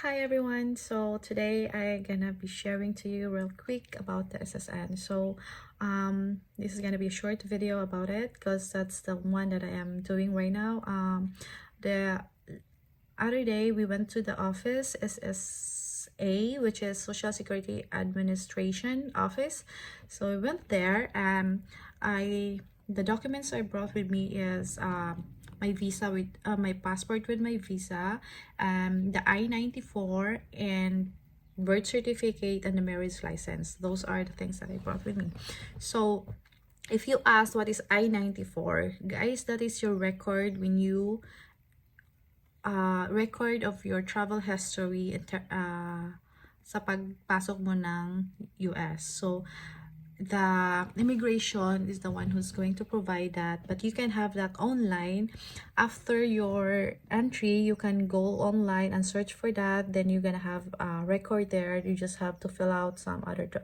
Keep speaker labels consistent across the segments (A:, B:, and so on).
A: Hi everyone, so today I'm gonna be sharing to you real quick about the SSN. This is gonna be a short video about it because that's the one that I am doing right now. The other day we went to the office, SSA, which is Social Security Administration office. So we went there and the documents I brought with me is my visa with my passport with my visa, the I-94 and birth certificate and the marriage license. Those are the things that I brought with me. So if you ask what is I-94, guys, that is your record when you record of your travel history sa pagpasok mo ng US. So the immigration is the one who's going to provide that, but you can have that online. After your entry, you can go online and search for that, then you're gonna have a record there. You just have to fill out some other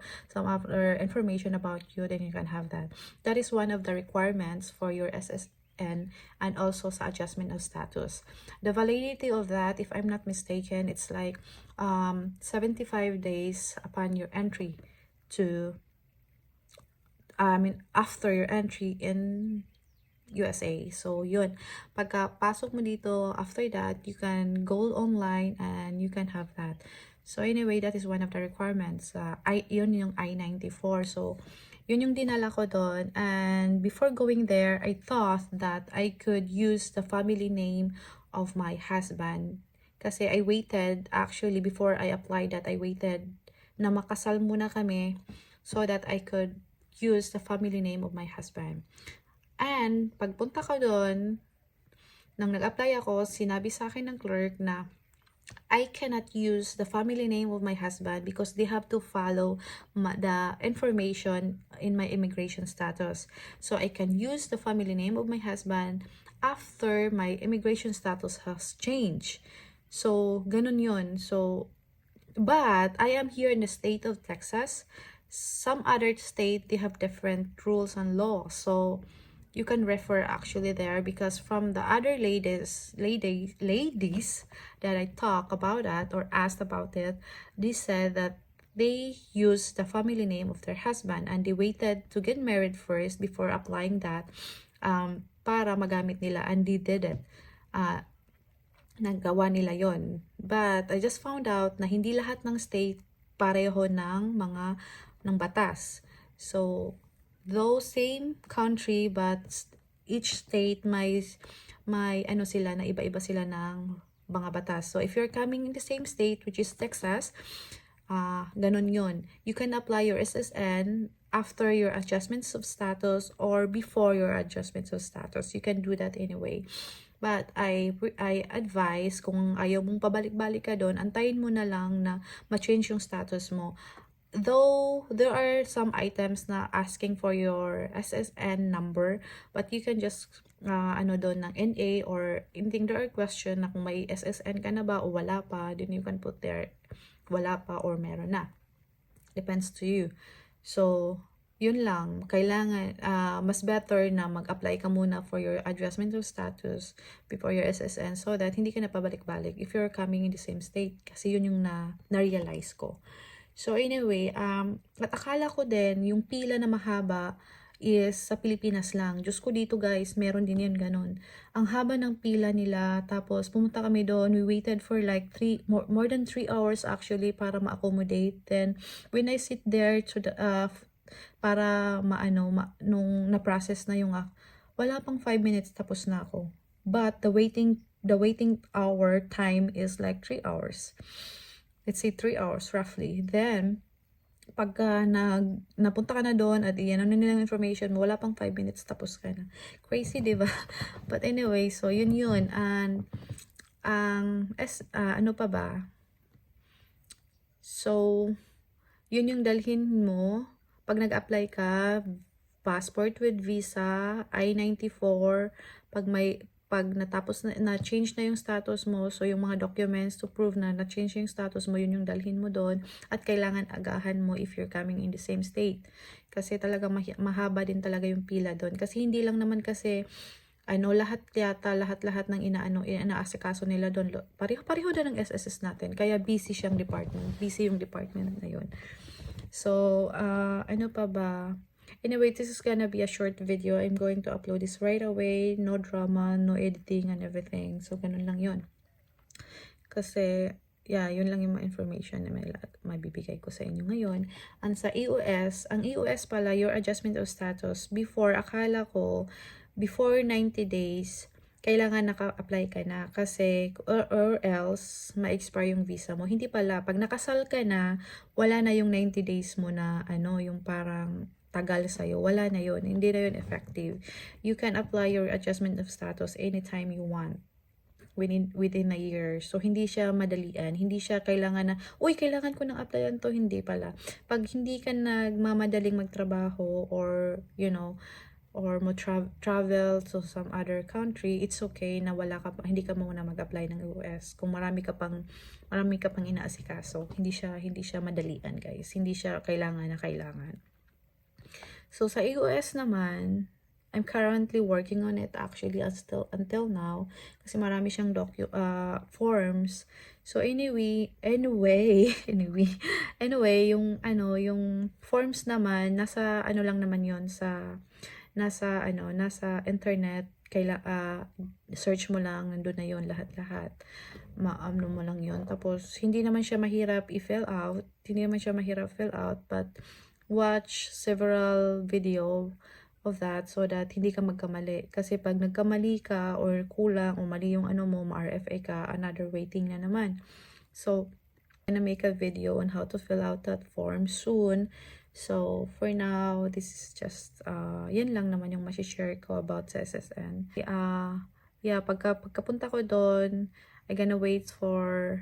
A: information about you, then you can have that. That is one of the requirements for your SSN and also sa adjustment of status. The validity of that, if I'm not mistaken, it's like 75 days upon your entry to after your entry in USA. So yun, pagkapasok mo dito, after that you can go online and you can have that. So anyway, that is one of the requirements. Yun yung I-94. So yun yung dinala ko doon, and before going there I thought that I could use the family name of my husband kasi I waited, actually before I applied that, I waited na makasal muna kami so that I could use the family name of my husband. And pagpunta ko doon, nang nag-apply ako, sinabi sa akin ng clerk na I cannot use the family name of my husband because they have to follow the information in my immigration status. So I can use the family name of my husband after my immigration status has changed. So ganun yun. So, but I am here in the state of Texas. Some other state, they have different rules and laws, so you can refer actually there, because from the other ladies that I talk about that or asked about it, they said that they use the family name of their husband and they waited to get married first before applying that para magamit nila, and they did it. Nagawa nila yon. But I just found out na hindi lahat ng state pareho ng mga ng batas. So though same country, but each state may ano sila na iba-iba sila ng mga batas. So if you're coming in the same state, which is Texas, ganun yun. You can apply your SSN after your adjustments of status or before your adjustments of status. You can do that anyway. But I advise, kung ayaw mong pabalik-balik ka doon, antayin mo na lang na ma-change yung status mo. Though there are some items na asking for your SSN number, but you can just ano doon ng NA, or anything there are question na kung may SSN ka na ba o wala pa, then you can put there wala pa or meron na. Depends to you. So yun lang, kailangan mas better na mag-apply ka muna for your adjustment of status before your SSN, so that hindi ka na pabalik-balik if you're coming in the same state, kasi yun yung na-realize ko. So anyway, at akala ko din yung pila na mahaba is sa Pilipinas lang. Diyos ko, dito guys, meron din yun ganun. Ang haba ng pila nila, tapos pumunta kami doon, we waited for like more than 3 hours actually para ma-accommodate. Then when I sit there to the para nung na-process na yung wala pang 5 minutes tapos na ako. But the waiting hour time is like 3 hours. Let's say 3 hours roughly. Then pagka napunta ka na doon at iyan ano nilang information mo, wala pang 5 minutes tapos ka na. Crazy, di ba? But anyway, so yun. And ano pa ba? So yun yung dalhin mo pag nag-apply ka: passport with visa, I-94, pag natapos na change na yung status mo, so yung mga documents to prove na na-change yung status mo, yun yung dalhin mo doon. At kailangan agahan mo if you're coming in the same state, kasi talagang mahaba din talaga yung pila doon, kasi hindi lang naman kasi lahat yata, lahat ng inaasikaso nila doon, pareho din ng SSS natin. Kaya busy yung department na yun. So, ano pa ba? Anyway, this is gonna be a short video. I'm going to upload this right away. No drama, no editing and everything. So, ganun lang yun. Kasi, yun lang yung mga information na may bibigay ko sa inyo ngayon. And sa EOS, ang EOS pala, your adjustment of status, before, akala ko, before 90 days, kailangan naka-apply ka na kasi or else ma-expire yung visa mo. Hindi pala, pag nakasal ka na, wala na yung 90 days mo na yung parang tagal sa'yo. Wala na yun. Hindi na yun effective. You can apply your adjustment of status anytime you want. Within a year. So, hindi siya madalian. Hindi siya kailangan na, kailangan ko nang applyan to. Hindi pala. Pag hindi ka nagmamadaling magtrabaho or, or mo travel to some other country, it's okay na hindi ka muna mag-apply ng US. Kung marami ka pang inaasikaso, hindi siya madalian, guys. Hindi siya kailangan na kailangan. So, sa US naman, I'm currently working on it actually until now kasi marami siyang forms. So anyway, yung forms naman nasa lang naman yon nasa internet. Search mo lang, nandun na yon lahat. Maano mo lang yon. Tapos hindi naman siya mahirap i-fill out. But watch several video of that so that hindi ka magkamali. Kasi pag nagkamali ka or kulang o mali yung ma-RFA ka, another waiting na naman. So, I'm gonna make a video on how to fill out that form soon. So, for now, this is just, yan lang naman yung share ko about sa SSN. Pagkapunta ko doon, I'm gonna wait for,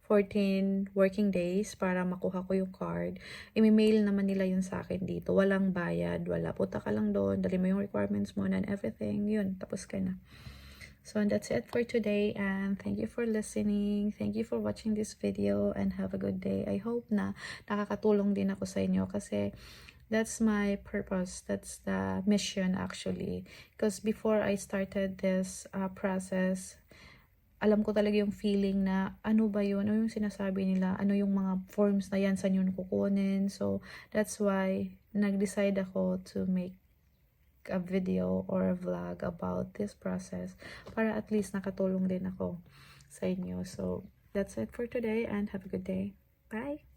A: 14 working days para makuha ko yung card. I-mail naman nila yun sa akin dito. Walang bayad, wala. Punta ka lang doon, dali mo yung requirements mo and everything. Yun, tapos ka na. So, and that's it for today. And thank you for listening. Thank you for watching this video and have a good day. I hope na nakakatulong din ako sa inyo kasi that's my purpose. That's the mission actually. Because before I started this process, alam ko talaga yung feeling na ano ba yun, ano yung sinasabi nila, ano yung mga forms na yan, saan yun kukunin. So, that's why nag-decide ako to make a video or a vlog about this process para at least nakatulong din ako sa inyo. So, that's it for today and have a good day. Bye!